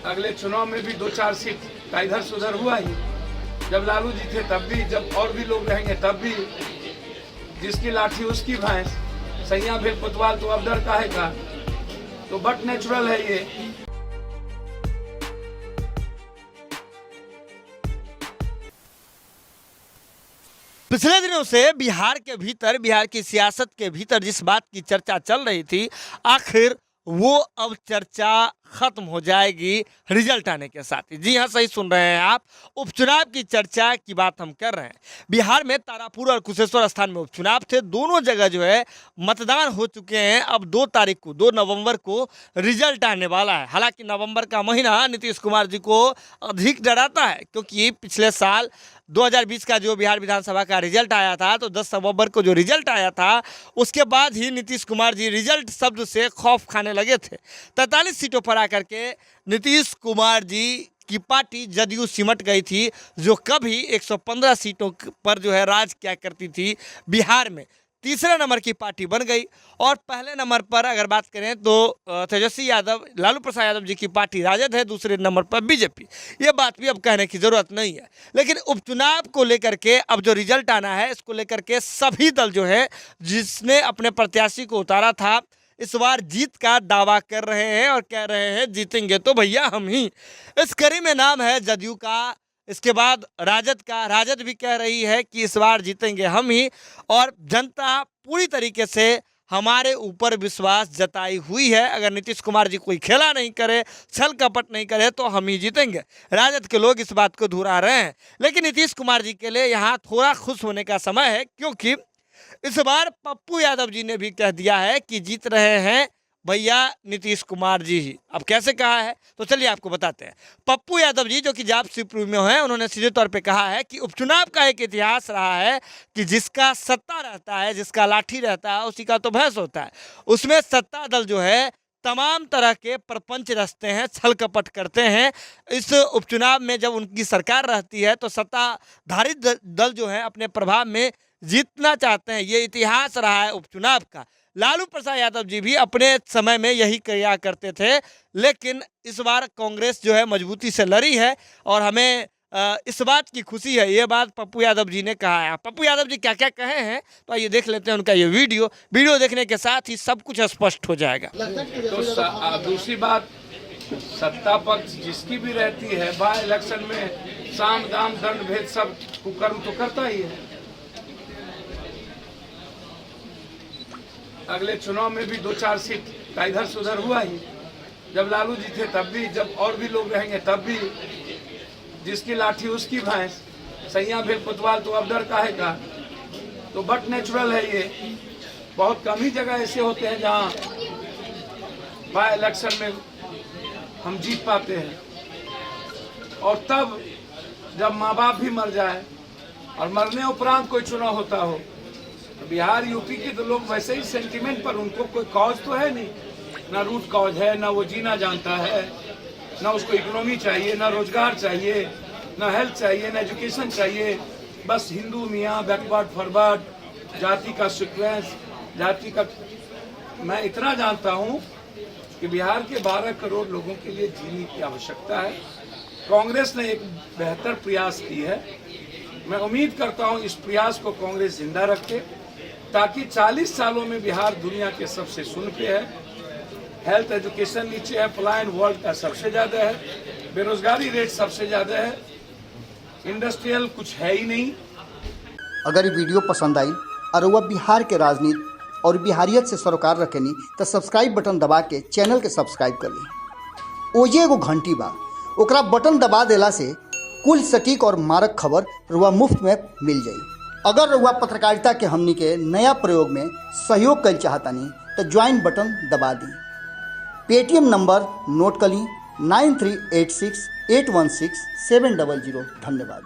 अगले चुनाव में भी 2-4 सीट का इधर से उधर हुआ ही। जब लालू जी थे तब भी, जब और भी लोग रहेंगे तब भी। जिसकी लाठी उसकी भैंस, सैया भेल कोतवाल तो अब डर काहे का। तो बट नेचुरल है ये। पिछले दिनों से बिहार के भीतर, बिहार की सियासत के भीतर जिस बात की चर्चा चल रही थी, आखिर वो अब चर्चा खत्म हो जाएगी रिजल्ट आने के साथ ही। जी हाँ, सही सुन रहे हैं आप, उपचुनाव की चर्चा की बात हम कर रहे हैं। बिहार में तारापुर और कुशेश्वर स्थान में उपचुनाव थे, दोनों जगह जो है मतदान हो चुके हैं। अब 2 तारीख को, 2 नवंबर को रिजल्ट आने वाला है। हालांकि नवंबर का महीना नीतीश कुमार जी को अधिक डराता है, क्योंकि पिछले साल 2020 का जो बिहार विधानसभा का रिजल्ट आया था, तो 10 नवंबर को जो रिजल्ट आया था, उसके बाद ही नीतीश कुमार जी रिजल्ट शब्द से खौफ खाने लगे थे। 43 सीटों पर आकर के नीतीश कुमार जी की पार्टी जदयू सिमट गई थी, जो कभी 115 सीटों पर जो है राज किया करती थी बिहार में। तीसरे नंबर की पार्टी बन गई। और पहले नंबर पर अगर बात करें तो तेजस्वी यादव, लालू प्रसाद यादव जी की पार्टी राजद है, दूसरे नंबर पर बीजेपी। ये बात भी अब कहने की ज़रूरत नहीं है। लेकिन उपचुनाव को लेकर के अब जो रिजल्ट आना है, इसको लेकर के सभी दल जो है, जिसने अपने प्रत्याशी को उतारा था, इस बार जीत का दावा कर रहे हैं और कह रहे हैं जीतेंगे तो भैया हम ही। इस कड़ी में नाम है जदयू का, इसके बाद राजद का। राजद भी कह रही है कि इस बार जीतेंगे हम ही, और जनता पूरी तरीके से हमारे ऊपर विश्वास जताई हुई है। अगर नीतीश कुमार जी कोई खेला नहीं करे, छल कपट नहीं करे, तो हम ही जीतेंगे। राजद के लोग इस बात को दोहरा रहे हैं। लेकिन नीतीश कुमार जी के लिए यहाँ थोड़ा खुश होने का समय है, क्योंकि इस बार पप्पू यादव जी ने भी कह दिया है कि जीत रहे हैं भैया नीतीश कुमार जी ही। अब कैसे कहा है, तो चलिए आपको बताते हैं। पप्पू यादव जी, जो कि जाप शिवपुरी में हैं, उन्होंने सीधे तौर पे कहा है कि उपचुनाव का एक इतिहास रहा है कि जिसका सत्ता रहता है, जिसका लाठी रहता है, उसी का तो भैंस होता है। उसमें सत्ता दल जो है तमाम तरह के प्रपंच रचते हैं, छल कपट करते हैं। इस उपचुनाव में जब उनकी सरकार रहती है, तो सत्ताधारी दल जो है अपने प्रभाव में जीतना चाहते हैं। ये इतिहास रहा है उपचुनाव का। लालू प्रसाद यादव जी भी अपने समय में यही किया करते थे। लेकिन इस बार कांग्रेस जो है मजबूती से लड़ी है, और हमें इस बात की खुशी है। ये बात पप्पू यादव जी ने कहा है। पप्पू यादव जी क्या क्या कहे हैं, तो आइए देख लेते हैं उनका ये वीडियो देखने के साथ ही सब कुछ स्पष्ट हो जाएगा। तो दूसरी बात, सत्ता पक्ष जिसकी भी रहती है, बाय इलेक्शन में साम दाम दंड भेद सब कुकर्म तो करता ही है। अगले चुनाव में भी 2-4 सीट का इधर से उधर हुआ ही। जब लालू जी थे तब भी, जब और भी लोग रहेंगे तब भी। जिसकी लाठी उसकी भैंस, सैया भेल कोतवाल तो अब डर काहे का। तो बट नेचुरल है ये। बहुत कम ही जगह ऐसे होते हैं जहां बाय इलेक्शन में हम जीत पाते हैं। और तब जब माँ बाप भी मर जाए और मरने उपरांत कोई चुनाव होता हो। बिहार यूपी के तो लोग वैसे ही सेंटिमेंट पर, उनको कोई कॉज तो है नहीं, ना रूट कॉज है, ना वो जीना जानता है, ना उसको इकोनॉमी चाहिए, ना रोजगार चाहिए, ना हेल्थ चाहिए, ना एजुकेशन चाहिए। बस हिंदू मियाँ, बैकवर्ड फॉरवर्ड, जाति का सीक्वेंस, जाति का। मैं इतना जानता हूँ कि बिहार के 12 करोड़ लोगों के लिए जीने की आवश्यकता है। कांग्रेस ने एक बेहतर प्रयास की है। मैं उम्मीद करता हूँ इस प्रयास को कांग्रेस जिंदा रखे, ताकि 40 सालों में बिहार दुनिया के सबसे शून्य पे है। हेल्थ एजुकेशन नीचे है, पलायन वर्ल्ड का सबसे ज़्यादा है, बेरोजगारी रेट सबसे ज़्यादा है, इंडस्ट्रियल कुछ है ही नहीं। अगर ये वीडियो पसंद आई और वह बिहार के राजनीति और बिहारियत से सरोकार रखेनी, तो सब्सक्राइब बटन दबा के चैनल के सब्सक्राइब कर ली। ओजे एगो घंटी बा, ओकरा बटन दबा देला से कुल सटीक और मारक खबर रुआ मुफ्त में मिल जाई। अगर रुआ पत्रकारिता के हमनी के नया प्रयोग में सहयोग कर चाहतानी, तो ज्वाइन बटन दबा दी। पेटीएम नंबर नोट कर ली 9386816700। धन्यवाद।